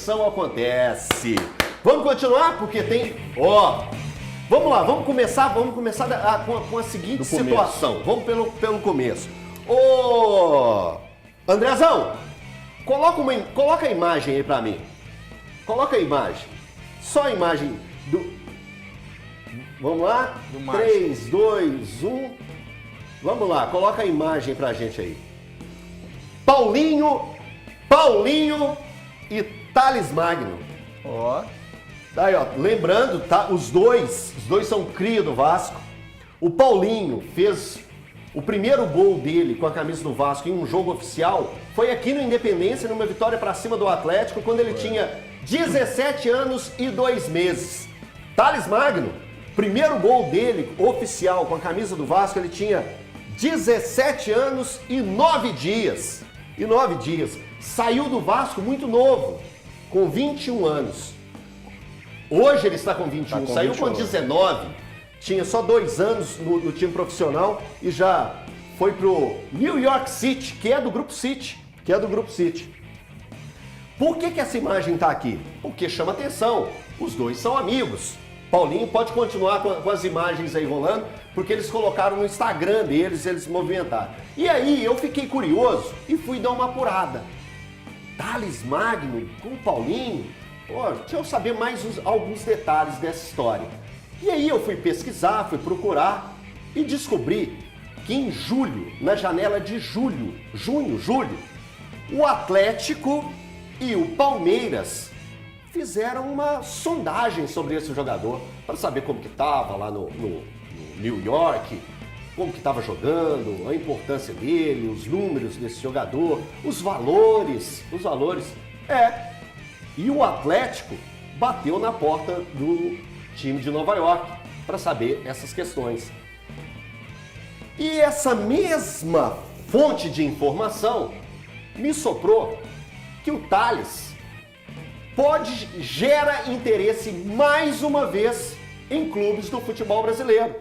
diversão acontece. Vamos continuar? Porque tem... Vamos lá, vamos começar com a seguinte situação. Vamos pelo começo. Andrezão, coloca a imagem aí pra mim. Coloca a imagem. Só a imagem do... Vamos lá? 3, 2, 1. Vamos lá, coloca a imagem pra gente aí. Paulinho e Thales Magno. Aí, ó, lembrando, tá? Os dois são cria do Vasco. O Paulinho fez o primeiro gol dele com a camisa do Vasco em um jogo oficial. Foi aqui no Independência, numa vitória pra cima do Atlético, quando ele tinha 17 anos e 2 meses. Thales Magno, primeiro gol dele oficial com a camisa do Vasco, ele tinha 17 anos e 9 dias. Saiu do Vasco muito novo, com 21 anos. Hoje ele está com 21, saiu 21. Com 19, tinha só 2 anos no time profissional e já foi pro New York City, que é do Grupo City. Por que essa imagem está aqui? Porque chama atenção, os dois são amigos. Paulinho pode continuar com as imagens aí rolando, porque eles colocaram no Instagram deles, eles movimentaram. E aí eu fiquei curioso e fui dar uma apurada. Thales Magno com o Paulinho? Deixa eu saber mais alguns detalhes dessa história. E aí eu fui pesquisar, fui procurar e descobri que em julho, na janela de julho, o Atlético e o Palmeiras fizeram uma sondagem sobre esse jogador para saber como que estava lá no New York, como que estava jogando, a importância dele, os números desse jogador, os valores. E o Atlético bateu na porta do time de Nova York para saber essas questões. E essa mesma fonte de informação me soprou que o Thales gera interesse mais uma vez em clubes do futebol brasileiro.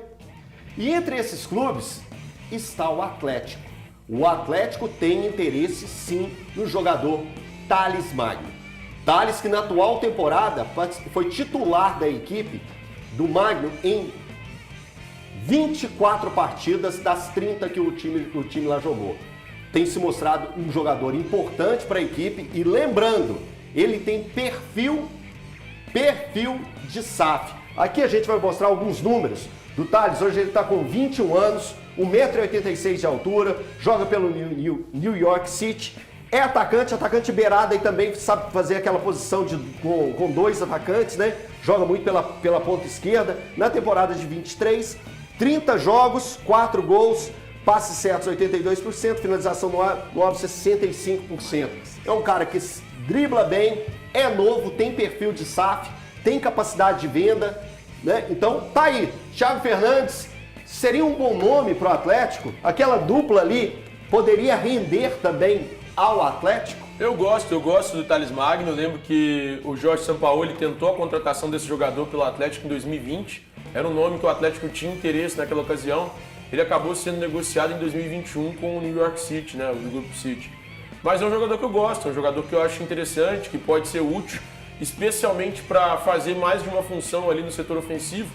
E entre esses clubes está o Atlético. O Atlético tem interesse sim no jogador Thales Magno. Thales, que na atual temporada foi titular da equipe do Magno em 24 partidas das 30 que o time lá jogou. Tem se mostrado um jogador importante para a equipe e lembrando, ele tem perfil de SAF. Aqui a gente vai mostrar alguns números do Thales. Hoje ele está com 21 anos, 1,86 m de altura, joga pelo New York City. É atacante beirada e também sabe fazer aquela posição com 2 atacantes, né? Joga muito pela ponta esquerda. Na temporada de 23, 30 jogos, 4 gols, passes certos 82%, finalização no alvo 65%. É um cara que dribla bem, é novo, tem perfil de SAF, tem capacidade de venda, né? Então tá aí, Thiago Fernandes seria um bom nome para o Atlético? Aquela dupla ali poderia render também ao Atlético? Eu gosto do Thales Magno. Eu lembro que o Jorge Sampaoli tentou a contratação desse jogador pelo Atlético em 2020. Era um nome que o Atlético tinha interesse naquela ocasião. Ele acabou sendo negociado em 2021 com o New York City, né, o Grupo City. Mas é um jogador que eu gosto, é um jogador que eu acho interessante, que pode ser útil, especialmente para fazer mais de uma função ali no setor ofensivo,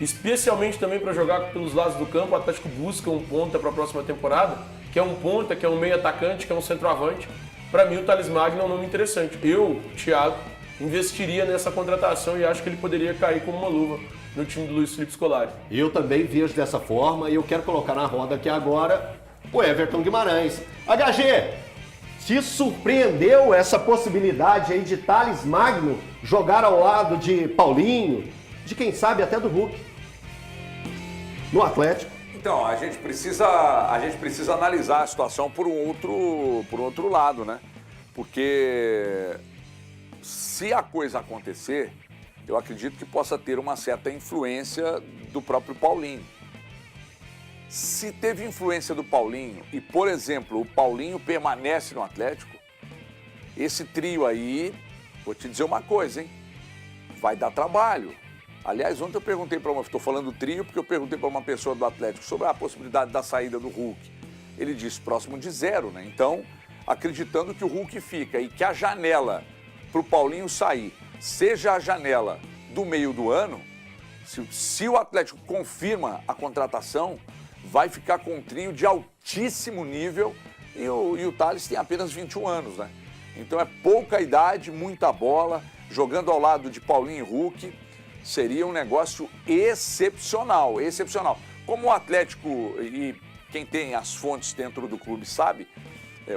especialmente também para jogar pelos lados do campo. O Atlético busca um ponta para a próxima temporada, que é um ponta, que é um meio atacante, que é um centroavante. Para mim, o Thales Magno é um nome interessante. Eu, Thiago, investiria nessa contratação e acho que ele poderia cair como uma luva no time do Luiz Felipe Scolari. Eu também vejo dessa forma e eu quero colocar na roda aqui agora o Everton Guimarães. HG, te surpreendeu essa possibilidade aí de Thales Magno jogar ao lado de Paulinho, de quem sabe até do Hulk, no Atlético? Então, a gente precisa analisar a situação por um outro lado, né? Porque se a coisa acontecer, eu acredito que possa ter uma certa influência do próprio Paulinho. Se teve influência do Paulinho e, por exemplo, o Paulinho permanece no Atlético, esse trio aí, vou te dizer uma coisa, hein? Vai dar trabalho. Aliás, ontem eu perguntei para estou falando trio porque eu perguntei para uma pessoa do Atlético sobre a possibilidade da saída do Hulk. Ele disse próximo de 0, né? Então, acreditando que o Hulk fica e que a janela para o Paulinho sair, seja a janela do meio do ano, se o Atlético confirma a contratação, vai ficar com um trio de altíssimo nível e o Tales tem apenas 21 anos, né? Então é pouca idade, muita bola, jogando ao lado de Paulinho e Hulk, seria um negócio excepcional, excepcional. Como o Atlético, e quem tem as fontes dentro do clube sabe,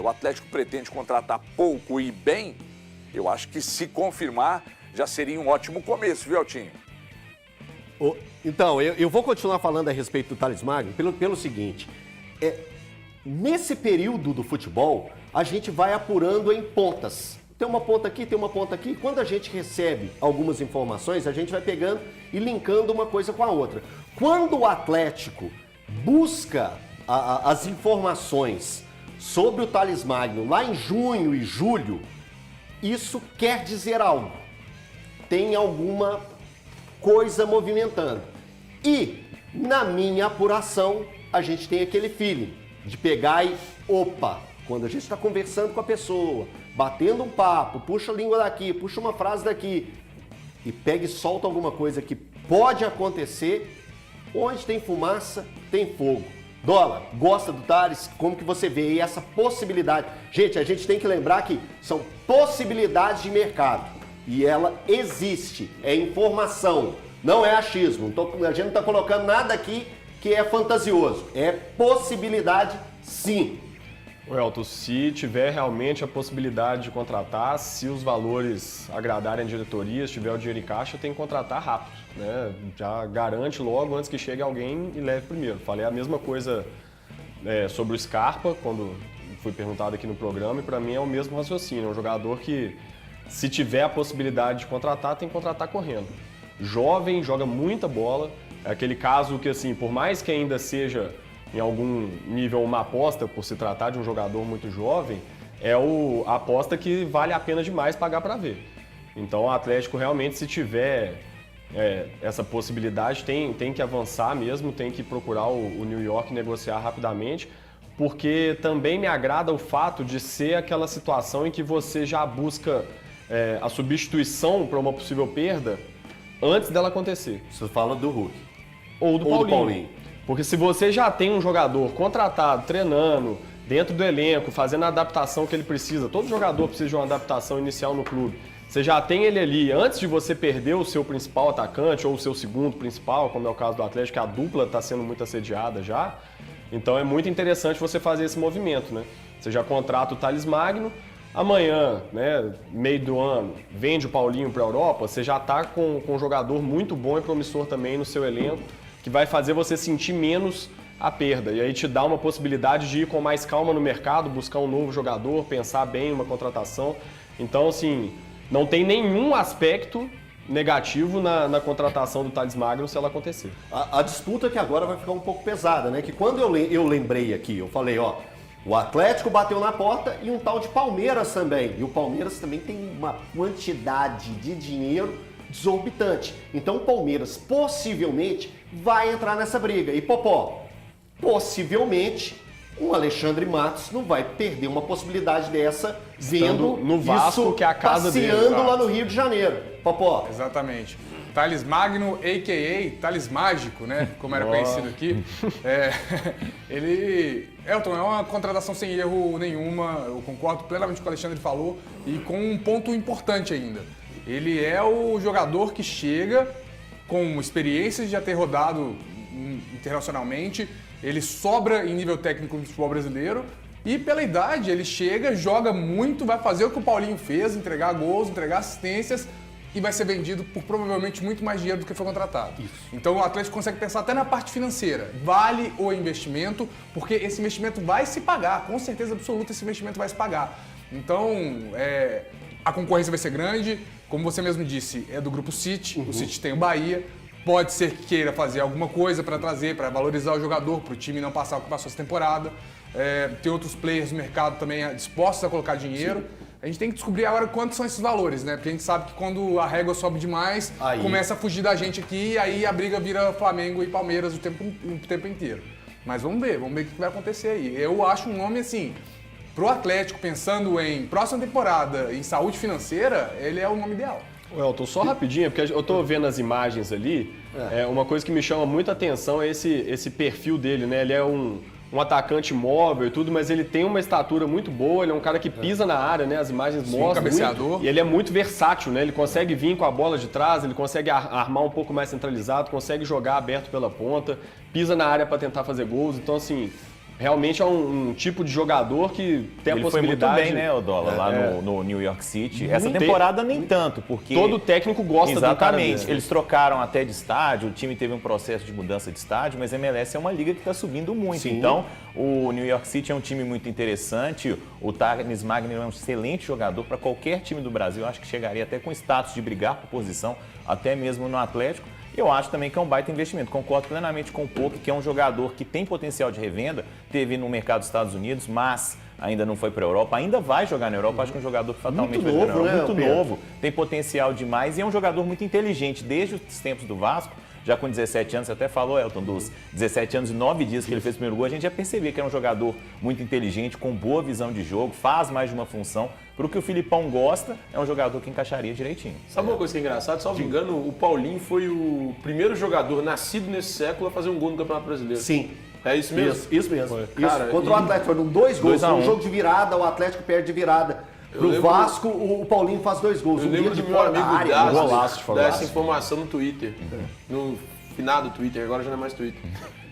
o Atlético pretende contratar pouco e bem, eu acho que se confirmar já seria um ótimo começo, viu, Altinho? Então, eu vou continuar falando a respeito do Thales Magno pelo seguinte, nesse período do futebol, a gente vai apurando em pontas. Tem uma ponta aqui, tem uma ponta aqui. Quando a gente recebe algumas informações, a gente vai pegando e linkando uma coisa com a outra. Quando o Atlético busca as informações sobre o Thales Magno lá em junho e julho, isso quer dizer algo. Tem alguma coisa movimentando. E, na minha apuração, a gente tem aquele feeling de pegar e, opa, quando a gente está conversando com a pessoa, batendo um papo, puxa a língua daqui, puxa uma frase daqui, e pega e solta alguma coisa que pode acontecer, onde tem fumaça, tem fogo. Dólar, gosta do Thales? Como que você vê aí essa possibilidade? Gente, a gente tem que lembrar que são possibilidades de mercado. E ela existe, é informação, não é achismo. A gente não está colocando nada aqui que é fantasioso. É possibilidade, sim. Elton, se tiver realmente a possibilidade de contratar, se os valores agradarem a diretoria, se tiver o dinheiro em caixa, tem que contratar rápido, né? Já garante logo antes que chegue alguém e leve primeiro. Falei a mesma coisa sobre o Scarpa, quando fui perguntado aqui no programa, e para mim é o mesmo raciocínio. É um jogador que, se tiver a possibilidade de contratar, tem que contratar correndo. Jovem, joga muita bola. É aquele caso que, assim, por mais que ainda seja em algum nível uma aposta por se tratar de um jogador muito jovem, é a aposta que vale a pena demais pagar para ver. Então o Atlético realmente, se tiver essa possibilidade, tem que avançar mesmo, tem que procurar o New York negociar rapidamente, porque também me agrada o fato de ser aquela situação em que você já busca a substituição para uma possível perda antes dela acontecer. Você fala do Hulk. Ou do Paulinho. Porque se você já tem um jogador contratado, treinando, dentro do elenco, fazendo a adaptação que ele precisa, todo jogador precisa de uma adaptação inicial no clube, você já tem ele ali antes de você perder o seu principal atacante ou o seu segundo principal, como é o caso do Atlético, que a dupla está sendo muito assediada já. Então é muito interessante você fazer esse movimento, né? Você já contrata o Thales Magno, amanhã, né, meio do ano, vende o Paulinho para a Europa, você já está com um jogador muito bom e promissor também no seu elenco, que vai fazer você sentir menos a perda. E aí te dá uma possibilidade de ir com mais calma no mercado, buscar um novo jogador, pensar bem uma contratação. Então, assim, não tem nenhum aspecto negativo na contratação do Thales Magno se ela acontecer. A disputa que agora vai ficar um pouco pesada, né? Que quando eu lembrei aqui, eu falei, ó, o Atlético bateu na porta e um tal de Palmeiras também. E o Palmeiras também tem uma quantidade de dinheiro exorbitante. Então o Palmeiras possivelmente vai entrar nessa briga. E Popó, possivelmente o Alexandre Matos não vai perder uma possibilidade dessa vendo no Vasco, isso que é a casa passeando dele, lá no Rio de Janeiro. Popó. Exatamente. Thales Magno, a.k.a. Thales Mágico, né? Como era conhecido aqui. Elton, é uma contratação sem erro nenhuma, eu concordo plenamente com o que o Alexandre falou, e com um ponto importante ainda. Ele é o jogador que chega com experiência de já ter rodado internacionalmente, ele sobra em nível técnico no futebol brasileiro, e pela idade ele chega, joga muito, vai fazer o que o Paulinho fez, entregar gols, entregar assistências, e vai ser vendido por provavelmente muito mais dinheiro do que foi contratado. Isso. Então o Atlético consegue pensar até na parte financeira. Vale o investimento, porque esse investimento vai se pagar, com certeza absoluta esse investimento vai se pagar. Então a concorrência vai ser grande, como você mesmo disse, é do Grupo City, o City tem o Bahia, pode ser que queira fazer alguma coisa para trazer, para valorizar o jogador, para o time não passar o que passou essa temporada. Tem outros players no mercado também dispostos a colocar dinheiro. Sim. A gente tem que descobrir agora quantos são esses valores, né? Porque a gente sabe que quando a régua sobe demais, começa a fugir da gente aqui e aí a briga vira Flamengo e Palmeiras o tempo inteiro. Mas vamos ver o que vai acontecer aí. Eu acho um nome, assim, pro Atlético, pensando em próxima temporada, em saúde financeira, ele é o nome ideal. Elton, só rapidinho, porque eu tô vendo as imagens ali, uma coisa que me chama muita atenção é esse perfil dele, né? Ele é um atacante móvel e tudo, mas ele tem uma estatura muito boa, ele é um cara que pisa na área, né? As imagens mostram cabeceador. muito, e ele é muito versátil, né? Ele consegue vir com a bola de trás, ele consegue armar um pouco mais centralizado, consegue jogar aberto pela ponta, pisa na área para tentar fazer gols, então assim... Realmente é um tipo de jogador que tem a possibilidade... Ele foi muito bem, né, Odola, lá no New York City. Essa temporada nem tanto, porque... Todo técnico gosta do cara Exatamente. desse. Eles trocaram até de estádio, o time teve um processo de mudança de estádio, mas a MLS é uma liga que está subindo muito. Sim. Então, o New York City é um time muito interessante. O Thales Magno é um excelente jogador para qualquer time do Brasil. Eu acho que chegaria até com status de brigar por posição, até mesmo no Atlético. Eu acho também que é um baita investimento. Concordo plenamente com o Poc, que é um jogador que tem potencial de revenda, teve no mercado dos Estados Unidos, mas ainda não foi para a Europa, ainda vai jogar na Europa. Acho que é um jogador que fatalmente Muito vai jogar na novo, Europa. né, Muito Pedro? novo, tem potencial demais e é um jogador muito inteligente. Desde os tempos do Vasco, já com 17 anos, você até falou, Elton, dos 17 anos e 9 dias que ele fez o primeiro gol, a gente já percebia que era um jogador muito inteligente, com boa visão de jogo, faz mais de uma função. Pro que o Filipão gosta, é um jogador que encaixaria direitinho. Sabe uma coisa que é engraçada? Se não me engano, o Paulinho foi o primeiro jogador nascido nesse século a fazer um gol no Campeonato Brasileiro. Sim. É isso mesmo? Isso mesmo. Isso. Cara, Contra o Atlético, foram 2 gols. 2 a 1. Um jogo de virada, o Atlético perde de virada. Pro lembro- Vasco, o Paulinho faz 2 gols. Eu Um lembro dia de do meu fora da amigo área. Dazo golaço de dar Fogaça. essa informação no Twitter. No finado Twitter, agora já não é mais Twitter.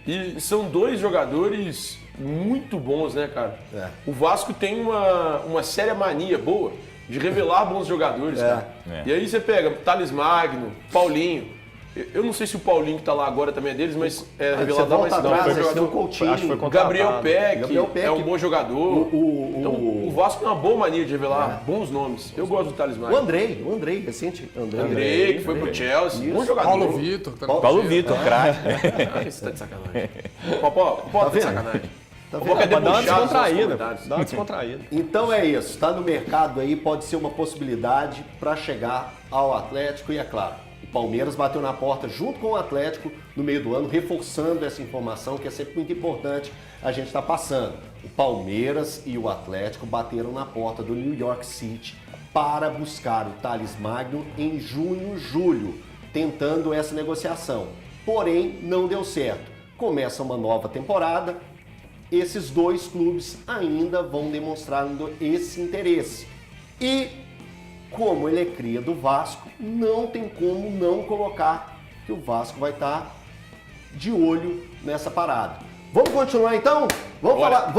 E são 2 jogadores muito bons, né, cara? O Vasco tem uma séria mania boa de revelar bons jogadores, cara. E aí você pega Thales Magno, Paulinho. Eu não sei se o Paulinho que tá lá agora também é deles, mas é Você revelador, volta mas não, atrás, foi esse tem o jogador. Coutinho. Acho que foi contratado. Gabriel Peck, Gabriel Peck. é um bom jogador. Então, O o Vasco tem uma boa mania de revelar bons nomes. Eu gosto do Thales Magno. O Andrei, recente. Andrei, que foi pro Chelsea. Bom jogador. Paulo Vitor. Paulo Vitor, craque. Ah, isso tá de sacanagem. Popó, tá de vendo? sacanagem. Tá Popó vendo? quer Pra dar uma debochar dos nossos descontraída. comentários. Dá uma descontraída. Então é isso, está no mercado aí, pode ser uma possibilidade para chegar ao Atlético e é claro, o Palmeiras bateu na porta junto com o Atlético no meio do ano, reforçando essa informação que é sempre muito importante a gente estar passando. O Palmeiras e o Atlético bateram na porta do New York City para buscar o Thales Magno em junho, julho, tentando essa negociação. Porém, não deu certo. Começa uma nova temporada, esses 2 clubes ainda vão demonstrando esse interesse. E, como ele é cria do Vasco, não tem como não colocar que o Vasco vai estar de olho nessa parada. Vamos continuar então? Vamos falar